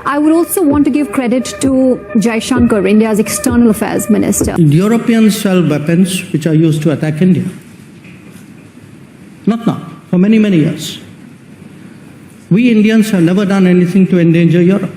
I would also want to give credit to Jaishankar, India's External Affairs Minister. Europeans sell weapons which are used to attack India. Not now, for many, many years. We Indians have never done anything to endanger Europe.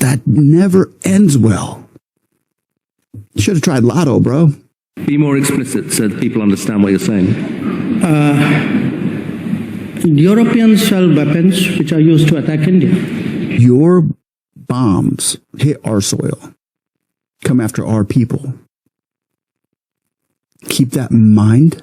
That never ends well. Should have tried Lotto, bro. Be more explicit so that people understand what you're saying. Europeans sell weapons which are used to attack India. Your bombs hit our soil, come after our people. Keep that in mind.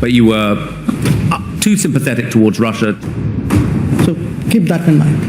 But you were too sympathetic towards Russia. So keep that in mind.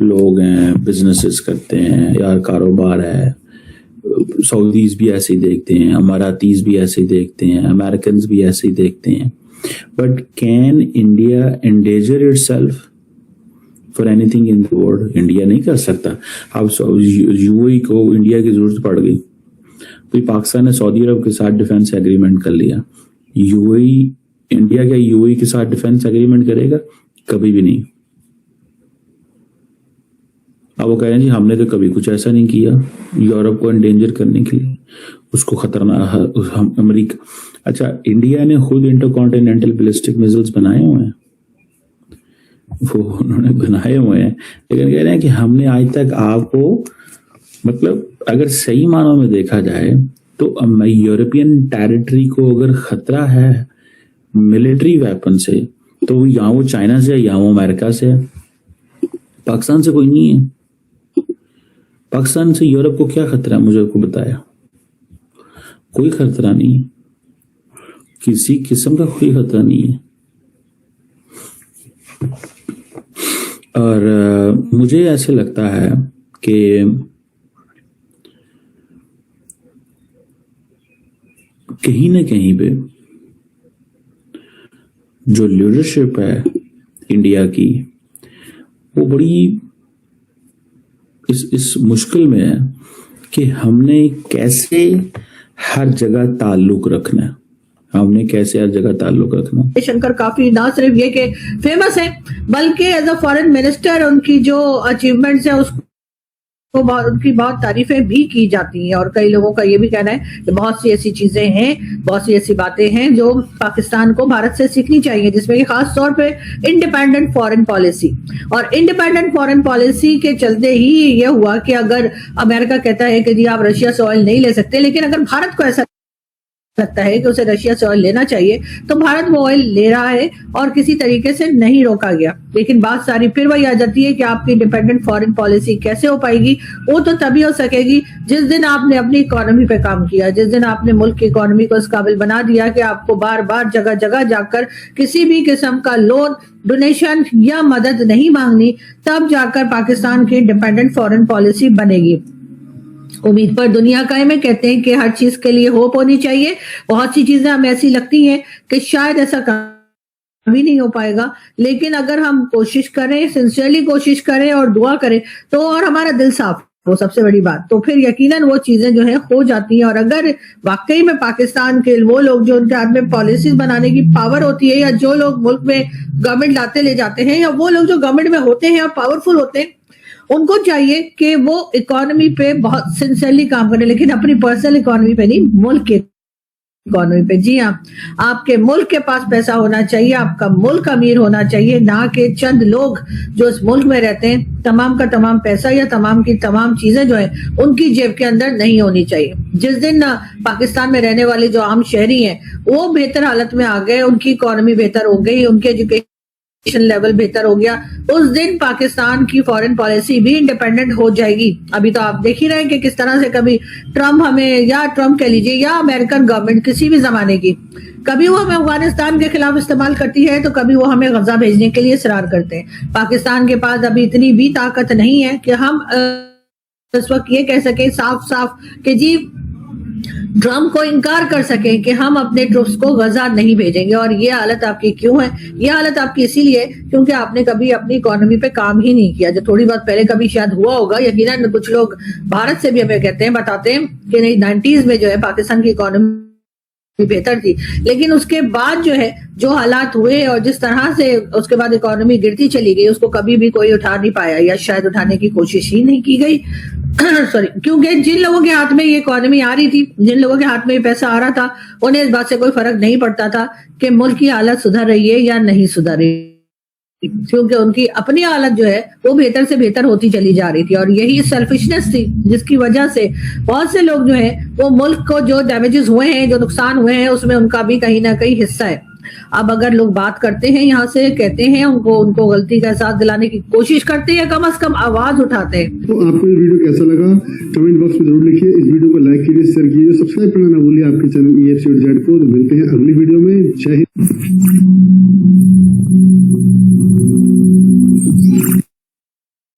لوگ ہیں, businesses کرتے ہیں, یار کاروبار ہے, Saudis بھی ایسے ہی دیکھتے ہیں, اماراتیز بھی ایسے ہی دیکھتے ہیں, امریکنز بھی ایسے ہی دیکھتے ہیں. But can India indigenize itself for anything in the world? India نہیں کر سکتا. اب یو اے کو انڈیا کی ضرورت پڑ گئی تو پاکستان نے سعودی عرب کے ساتھ ڈیفینس ایگریمنٹ کر لیا. یو اے انڈیا کیا یو اے کے ساتھ ڈیفینس ایگریمنٹ کرے گا؟ کبھی بھی نہیں. اب وہ کہہ رہے ہیں جی ہم نے تو کبھی کچھ ایسا نہیں کیا یورپ کو انڈینجر کرنے کے لیے, اس کو خطرناک. امریکہ, اچھا انڈیا نے خود انٹر کانٹیننٹل بیلسٹک میزائلز بنائے ہوئے ہیں, وہ انہوں نے بنائے ہوئے ہیں, لیکن کہہ رہے ہیں کہ ہم نے آج تک آپ کو, مطلب اگر صحیح معنوں میں دیکھا جائے تو یورپین ٹیریٹری کو اگر خطرہ ہے ملٹری ویپن سے تو یا وہ چائنا سے یا وہ امریکہ سے, پاکستان سے کوئی نہیں ہے. پاکستان سے یورپ کو کیا خطرہ ہے؟ مجھے کو بتایا. کوئی خطرہ نہیں, کسی قسم کا کوئی خطرہ نہیں ہے. اور مجھے ایسے لگتا ہے کہ کہیں نہ کہیں پہ جو لیڈرشپ ہے انڈیا کی وہ بڑی اس مشکل میں ہے کہ ہم نے کیسے ہر جگہ تعلق رکھنا ہے. ہم نے کیسے ہر جگہ تعلق رکھنا. جے شنکر کافی نہ صرف یہ کہ فیمس ہے بلکہ ایز اے فارن منسٹر ان کی جو اچیومنٹس ہیں اس کو ان کی بہت تعریفیں بھی کی جاتی ہیں, اور کئی لوگوں کا یہ بھی کہنا ہے کہ بہت سی ایسی چیزیں ہیں, بہت سی ایسی باتیں ہیں جو پاکستان کو بھارت سے سیکھنی چاہیے, جس میں کہ خاص طور پہ انڈیپینڈنٹ فارن پالیسی. اور انڈیپینڈنٹ فارن پالیسی کے چلتے ہی یہ ہوا کہ اگر امریکہ کہتا ہے کہ جی آپ رشیا سے آئل نہیں لے سکتے, لیکن اگر بھارت کو ایسا لگتا ہے کہ اسے رشیا سے آئل لینا چاہیے تو بھارت وہ آئل لے رہا ہے اور کسی طریقے سے نہیں روکا گیا. لیکن بات ساری پھر وہی آ جاتی ہے کہ آپ کی انڈیپینڈنٹ فارن پالیسی کیسے ہو پائے گی؟ وہ تو تبھی ہو سکے گی جس دن آپ نے اپنی اکانومی پہ کام کیا, جس دن آپ نے ملک کی اکانومی کو اس قابل بنا دیا کہ آپ کو بار بار جگہ جگہ جا کر کسی بھی قسم کا لون, ڈونیشن یا مدد نہیں مانگنی, تب جا کر پاکستان کی انڈیپینڈنٹ فارن پالیسی بنے گی. امید پر دنیا قائم ہے, کہتے ہیں کہ ہر چیز کے لیے ہوپ ہونی چاہیے. بہت سی چیزیں ہمیں ایسی لگتی ہیں کہ شاید ایسا کبھی نہیں ہو پائے گا, لیکن اگر ہم کوشش کریں, سنسیئرلی کوشش کریں اور دعا کریں تو, اور ہمارا دل صاف وہ سب سے بڑی بات, تو پھر یقیناً وہ چیزیں جو ہیں ہو جاتی ہیں. اور اگر واقعی میں پاکستان کے وہ لوگ جو ان کے ہاتھ میں پالیسیز بنانے کی پاور ہوتی ہے, یا جو لوگ ملک میں گورنمنٹ لاتے لے جاتے ہیں, یا وہ لوگ جو گورنمنٹ میں ہوتے ہیں اور پاورفل ہوتے ہیں, ان کو چاہیے کہ وہ اکانومی پہ بہت سنسیئرلی کام کریں, لیکن اپنی پرسنل اکانومی پہ نہیں, ملک کے اکانومی پہ. جی ہاں, آپ کے ملک کے پاس پیسہ ہونا چاہیے, آپ کا ملک امیر ہونا چاہیے, نہ کہ چند لوگ جو اس ملک میں رہتے ہیں تمام کا تمام پیسہ یا تمام کی تمام چیزیں جو ہیں ان کی جیب کے اندر نہیں ہونی چاہیے. جس دن پاکستان میں رہنے والے جو عام شہری ہیں وہ بہتر حالت میں آ گئے, ان کی اکانومی بہتر ہو گئی, ان کے ایجوکیشن لیول بہتر ہو گیا, اس دن پاکستان کی فارن پالیسی بھی انڈیپینڈنٹ ہو جائے گی. ابھی تو آپ دیکھ ہی رہے ہیں کہ کس طرح سے کبھی ٹرمپ ہمیں, یا ٹرمپ کہہ لیجیے یا امریکن گورنمنٹ کسی بھی زمانے کی, کبھی وہ ہمیں افغانستان کے خلاف استعمال کرتی ہے تو کبھی وہ ہمیں غزہ بھیجنے کے لیے اصرار کرتے ہیں. پاکستان کے پاس ابھی اتنی بھی طاقت نہیں ہے کہ ہم اس وقت یہ کہہ سکیں صاف صاف کہ جی ٹرمپ کو انکار کر سکیں کہ ہم اپنے ٹروپس کو غزہ نہیں بھیجیں گے. اور یہ حالت آپ کی کیوں ہے؟ یہ حالت آپ کی اسی لیے کیونکہ آپ نے کبھی اپنی اکانومی پہ کام ہی نہیں کیا. جو تھوڑی بات پہلے کبھی شاید ہوا ہوگا, یقیناً کچھ لوگ بھارت سے بھی ہمیں کہتے ہیں, بتاتے ہیں کہ نہیں 90s میں جو ہے پاکستان کی اکانومی بہتر تھی, لیکن اس کے بعد جو ہے جو حالات ہوئے اور جس طرح سے اس کے بعد اکانومی گرتی چلی گئی, اس کو کبھی بھی کوئی اٹھا نہیں پایا, یا شاید اٹھانے کی کوشش ہی نہیں کی گئی. سوری, کیونکہ جن لوگوں کے ہاتھ میں یہ اکانومی آ رہی تھی, جن لوگوں کے ہاتھ میں یہ پیسہ آ رہا تھا, انہیں اس بات سے کوئی فرق نہیں پڑتا تھا کہ ملک کی حالت سدھر رہی ہے یا نہیں سدھر رہی, کیونکہ ان کی اپنی حالت جو ہے وہ بہتر سے بہتر ہوتی چلی جا رہی تھی. اور یہی سیلفشنس تھی جس کی وجہ سے بہت سے لوگ جو ہیں وہ ملک کو جو ڈیمیجز ہوئے ہیں, جو نقصان ہوئے ہیں, اس میں ان کا بھی کہیں نہ کہیں حصہ ہے. اب اگر لوگ بات کرتے ہیں, یہاں سے کہتے ہیں, ان کو غلطی کا احساس دلانے کی کوشش کرتے ہیں, کم از کم آواز اٹھاتے ہیں. تو آپ کو یہ ویڈیو کیسا لگا کمنٹ باکس میں ضرور لکھیے, اس ویڈیو کو لائک کیجیے, شیئر کیجیے, سبسکرائب کرنا نہ بھولیے آپ کے چینل EFC.Z کو. تو ملتے ہیں اگلی ویڈیو میں. جے ہند.